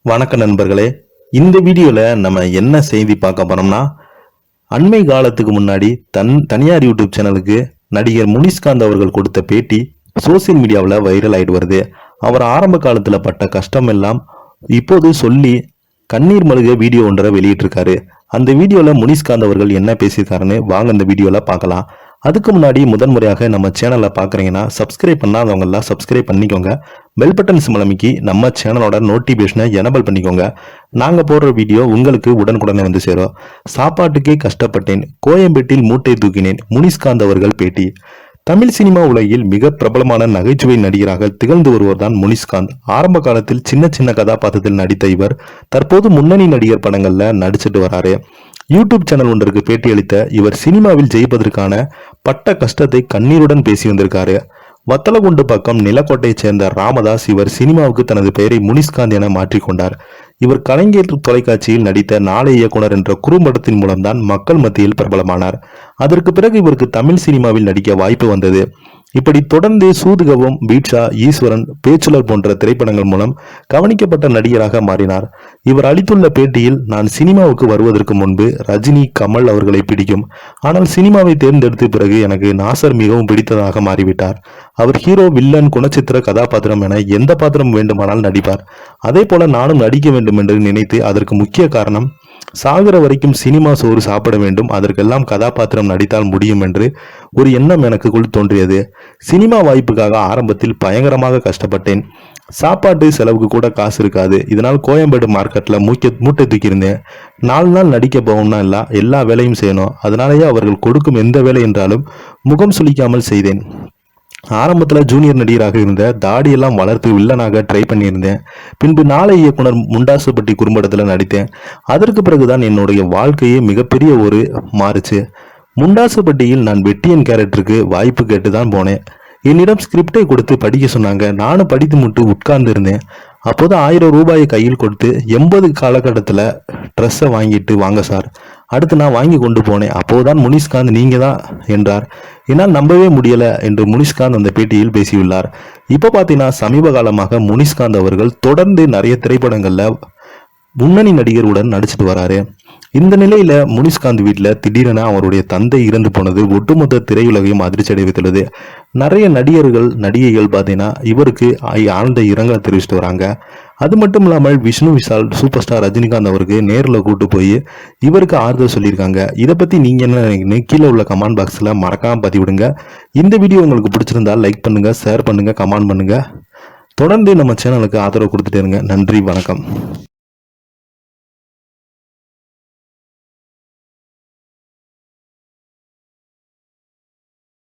வணக்க நண்பர்களே. இந்த வீடியோல நம்ம என்ன செய்தி பார்க்க போறோம்னா, அண்மை காலத்துக்கு முன்னாடி தனியார் யூடியூப் சேனலுக்கு நடிகர் முனிஷ்காந்த் அவர்கள் கொடுத்த பேட்டி சோசியல் மீடியாவில் வைரல் ஆயிட்டு வருது. அவர் ஆரம்ப காலத்துல பட்ட கஷ்டம் எல்லாம் இப்போது சொல்லி கண்ணீர் மல்க வீடியோ ஒன்றை வெளியிட்டிருக்காரு. அந்த வீடியோல முனிஷ்காந்த் அவர்கள் என்ன பேசியிருக்காருன்னு வாங்க இந்த வீடியோல பார்க்கலாம். அதுக்கு முன்னாடி முதன்முறையாக நம்ம சேனலை பார்க்குறீங்கன்னா சப்ஸ்கிரைப் பண்ணாதவங்க எல்லாம் சப்ஸ்கிரைப் பண்ணிக்கோங்க. பெல் பட்டன் சிம்பல் அமைக்கி நம்ம சேனலோட நோட்டிபிகேஷனை எனபிள் பண்ணிக்கோங்க. நாங்கள் போடுற வீடியோ உங்களுக்கு உடனுக்குடனே வந்து சேரும். சாப்பாட்டுக்கே கஷ்டப்பட்டேன், கோயம்பேட்டில் மூட்டை தூக்கினேன், முனிஷ்காந்த் அவர்கள் பேட்டி. தமிழ் சினிமா உலகில் மிக பிரபலமான நகைச்சுவை நடிகராக திகழ்ந்து வருவர் தான் முனிஷ்காந்த். ஆரம்ப காலத்தில் சின்ன சின்ன கதாபாத்திரத்தில் நடித்த இவர் தற்போது முன்னணி நடிகர் படங்கள்ல நடிச்சிட்டு வராரு. யூடியூப் சேனல் ஒன்றிற்கு பேட்டியளித்த இவர் சினிமாவில் ஜெயிப்பதற்கான பட்ட கஷ்டத்தை கண்ணீருடன் பேசி வந்திருக்காரு. வத்தலகுண்டு பக்கம் நிலக்கோட்டையைச் சேர்ந்த ராமதாஸ் இவர் சினிமாவுக்கு தனது பெயரை முனிஷ்காந்த் என மாற்றிக்கொண்டார். இவர் கலைஞர் தொலைக்காட்சியில் நடித்த நாளை இயக்குனர் என்ற குறும்படத்தின் மூலம்தான் மக்கள் மத்தியில் பிரபலமானார். அதற்கு பிறகு இவருக்கு தமிழ் சினிமாவில் நடிக்க வாய்ப்பு வந்தது. இப்படி தொடர்ந்து சூதுகவும், பீட்சா, ஈஸ்வரன், பேச்சுலர் போன்ற திரைப்படங்கள் மூலம் கவனிக்கப்பட்ட நடிகராக மாறினார். இவர் அளித்துள்ள பேட்டியில், நான் சினிமாவுக்கு வருவதற்கு முன்பு ரஜினி, கமல் அவர்களை பிடிக்கும். ஆனால் சினிமாவை தேர்ந்தெடுத்த பிறகு எனக்கு நாசர் மிகவும் பிடித்ததாக மாறிவிட்டார். அவர் ஹீரோ, வில்லன், குணச்சித்திர கதாபாத்திரம் என எந்த பாத்திரம் வேண்டுமானால் நடிப்பார். அதே போல நானும் நடிக்க வேண்டும் என்று நினைத்து அதற்கு முக்கிய காரணம் சாகிற வரைக்கும் சினிமா சோறு சாப்பிட வேண்டும், அதற்கெல்லாம் கதாபாத்திரம் நடித்தால் முடியும் என்று ஒரு எண்ணம் எனக்குள் தோன்றியது. சினிமா வாய்ப்புக்காக ஆரம்பத்தில் பயங்கரமாக கஷ்டப்பட்டேன். சாப்பாட்டு செலவுக்கு கூட காசு இருக்காது. இதனால் கோயம்பேடு மார்க்கெட்ல மூட்டை தூக்கியிருந்தேன். 4 நாள் நடிக்க போகணும்னா எல்லா வேலையும் செய்யணும். அதனாலேயே அவர்கள் கொடுக்கும் எந்த வேலை என்றாலும் முகம் சுளிக்காமல் செய்தேன். ஆரம்பத்தில் ஜூனியர் நடிகராக இருந்த தாடியெல்லாம் வளர்த்து வில்லனாக ட்ரை பண்ணியிருந்தேன். பின்பு நாளை இயக்குனர் முண்டாசுப்பட்டி குறும்படத்தில் நடித்தேன். அதற்கு பிறகுதான் என்னுடைய வாழ்க்கையே மிகப்பெரிய ஒரு மாறுச்சு. முண்டாசுப்பட்டியில் நான் வெட்டியன் கேரக்டருக்கு வாய்ப்பு கேட்டு தான் போனேன். என்னிடம் ஸ்கிரிப்டை கொடுத்து படிக்க சொன்னாங்க. நானும் படித்து முட்டு உட்கார்ந்து இருந்தேன். அப்போது 1000 ரூபாயை கையில் கொடுத்து 80 காலகட்டத்தில் ட்ரெஸ்ஸை வாங்கிட்டு வாங்க சார், அடுத்து நான் வாங்கி கொண்டு போனேன். அப்போதுதான் முனிஷ்காந்த் நீங்க தான் என்றார். என்னால் நம்பவே முடியல என்று முனிஷ்காந்த் அந்த பேட்டியில் பேசியுள்ளார். இப்போ பார்த்தீங்கன்னா சமீப காலமாக முனிஷ்காந்த் அவர்கள் தொடர்ந்து நிறைய திரைப்படங்கள்ல முன்னணி நடிகருடன் நடிச்சிட்டு வராரு. இந்த நிலையில முனிஷ்காந்த் வீட்டில் திடீரென அவருடைய தந்தை இறந்து போனது ஒட்டுமொத்த திரையுலகையும் அதிர்ச்சி அடைவித்துள்ளது. நிறைய நடிகர்கள், நடிகைகள் பார்த்தீங்கன்னா இவருக்கு ஆழ்ந்த இரங்கலை தெரிவிச்சுட்டு வராங்க. அது மட்டும் இல்லாமல் விஷ்ணு விஷால், சூப்பர் ஸ்டார் ரஜினிகாந்த் அவருக்கு நேரில் கூட்டு போய் இவருக்கு ஆறுதல் சொல்லியிருக்காங்க. இதை பற்றி நீங்கள் என்ன நினைக்கிறீங்க? கீழே உள்ள கமெண்ட் பாக்ஸில் மறக்காமல் பதிவிடுங்க. இந்த வீடியோ உங்களுக்கு பிடிச்சிருந்தால் லைக் பண்ணுங்கள், ஷேர் பண்ணுங்கள், கமெண்ட் பண்ணுங்கள். தொடர்ந்து நம்ம சேனலுக்கு ஆதரவு கொடுத்துட்டே இருங்க. நன்றி, வணக்கம்.